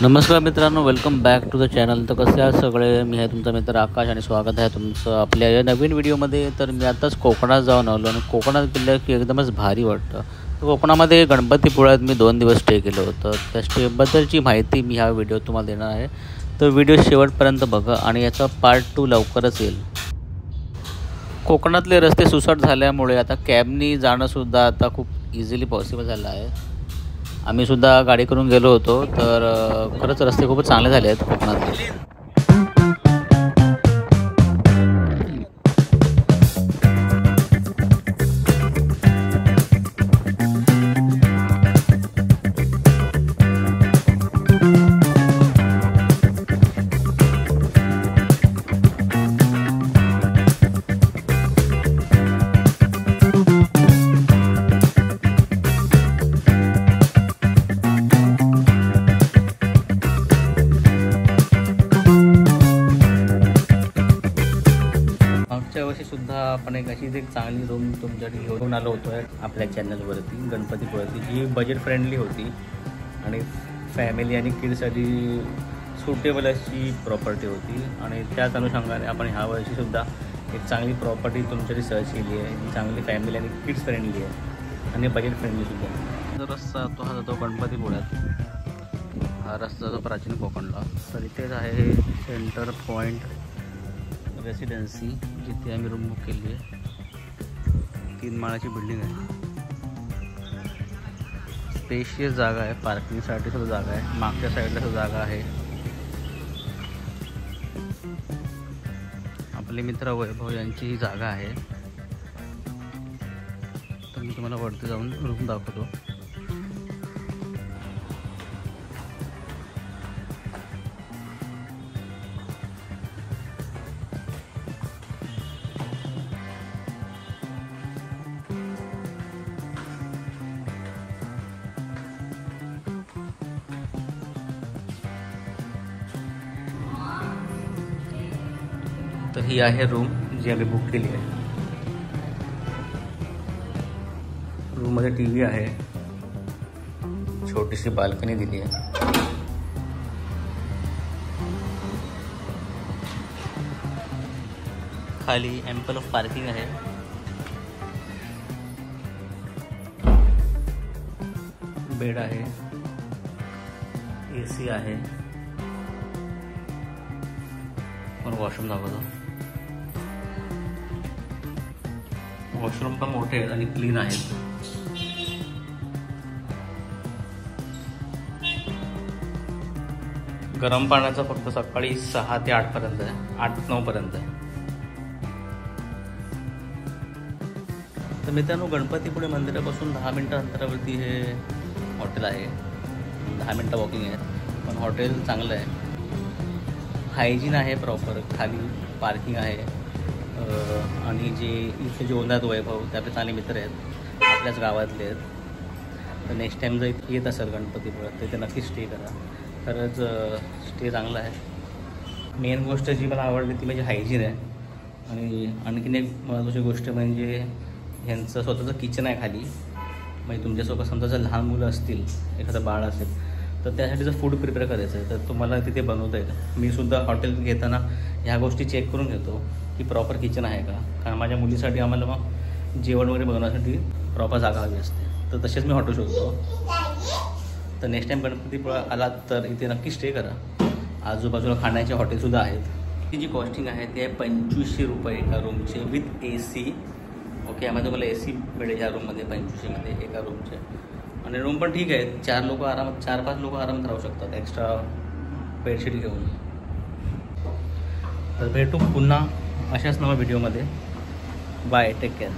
नमस्कार मित्रांनो, welcome back to the channel. तर कसे आहात सगळे? मी आहे तुमचा मित्र आकाश आणि स्वागत आहे तुमचं आपल्या या नवीन व्हिडिओमध्ये. तर मी आताच कोकणात जाऊन आलो आणि कोकणात गेलं की एकदमच भारी वाटतं. तर कोकणामध्ये गणपतीपुळ्यात मी 2 दिवस स्टे केलं होतं. त्या स्टेबद्दलची माहिती मी ह्या व्हिडिओत तुम्हाला देणार आहे. तर व्हिडिओ शेवटपर्यंत बघा आणि याचा पार्ट 2 लवकरच येईल. कोकणातले रस्ते सुसाट झाल्यामुळे आता कॅबनी जाणंसुद्धा आता खूप इझिली पॉसिबल झालं आहे. आम्ही सुद्धा गाडी करून गेलो होतो. तर खरंच रस्ते खूपच चांगले झाले आहेत कोकणातले. मागच्या वर्षीसुद्धा आपण एक चांगली रूम तुमच्यासाठी घेऊन आलो होतो आपल्या चॅनलवरती गणपतीपुळ्याची, जी बजेट फ्रेंडली होती आणि फॅमिली आणि किड्ससाठी सुटेबल अशी प्रॉपर्टी होती. आणि त्याच अनुषंगाने आपण ह्या वर्षीसुद्धा एक चांगली प्रॉपर्टी तुमच्यासाठी सर्च केली आहे, जी चांगली फॅमिली आणि किड्स फ्रेंडली आहे आणि बजेट फ्रेंडलीसुद्धा. जो रस्ता तो हा जातो गणपतीपुळ्यात. हा रस्ता जातो प्राचीन कोकणला. तर इथेच आहे हे सेंटर पॉईंट रेसिडेन्सी, जिथे आम्ही रूम बुक केली आहे. 3 माळाची बिल्डिंग आहे. स्पेशियस जागा आहे, पार्किंगसाठी सुद्धा जागा आहे. मागच्या साईडला सुद्धा जागा आहे. आपले मित्र वैभव यांची ही जागा आहे. तर मी तुम्हाला वरती जाऊन रूम दाखवतो. तर ही आहे रूम जी आम्ही बुक केली आहे. रूममध्ये TV आहे, छोटीशी बाल्कनी दिली आहे. खाली ॲम्पल ऑफ पार्किंग आहे. बेड आहे, AC आहे. पण वॉशरूम दाखवतो. वॉशरूम पण मोठे आहेत आणि क्लीन आहेत. गरम पाण्याचा फक्त सकाळी 6 ते 8 पर्यंत आहे, 8-9 पर्यंत आहे. तर मित्रांनो, गणपतीपुळे मंदिरापासून 10 मिनिटं अंतरावरती हे हॉटेल आहे. 10 मिनिटं वॉकिंग आहे, पण हॉटेल चांगलं आहे. हायजीन आहे प्रॉपर. खाली पार्किंग आहे. आणि जे इथे जे ओनर वैभव ते आपले चांगले मित्र आहेत, आपल्याच गावातले आहेत. तर नेक्स्ट टाईम जर इथे येत असेल गणपतीपुळ्यात तर ते नक्की स्टे करा. खरंच स्टे चांगला आहे. मेन गोष्ट जी मला आवडली ती म्हणजे हायजीन आहे. आणि आणखीन एक महत्त्वाची गोष्ट म्हणजे ह्यांचं स्वतःचं किचन आहे खाली. म्हणजे तुमच्यासोबत समजा जर लहान मुलं असतील, एखादं बाळ असेल, तर त्यासाठी जर फूड प्रिपेअर करायचं आहे तर तुम्हाला तिथे बनवता येतं. मी सुद्धा हॉटेल घेताना ह्या गोष्टी चेक करून घेतो की प्रॉपर किचन आहे का. कारण माझ्या मुलीसाठी आम्हाला मग जेवण वगैरे बनवण्यासाठी प्रॉपर जागा हवी असते. तर तसेच मी हॉटेल शोधतो. तर नेक्स्ट टाईम गणपतीपुळा आलात तर इथे नक्की स्टे करा. आजूबाजूला खाण्याचे हॉटेलसुद्धा आहेत. ती जी कॉस्टिंग आहे ती आहे 2500 रुपये एका रूमचे विथ AC. ओके, यामध्ये तुम्हाला AC मिळेल ह्या रूममध्ये 2500मध्ये एका रूमचे. आणि रूम पण ठीक आहे. 4-5 लोक आरामात राहू शकतात एक्स्ट्रा बेडशीट घेऊन. तर भेटू पुन्हा अशाच नव्या व्हिडिओमध्ये. Bye, take care.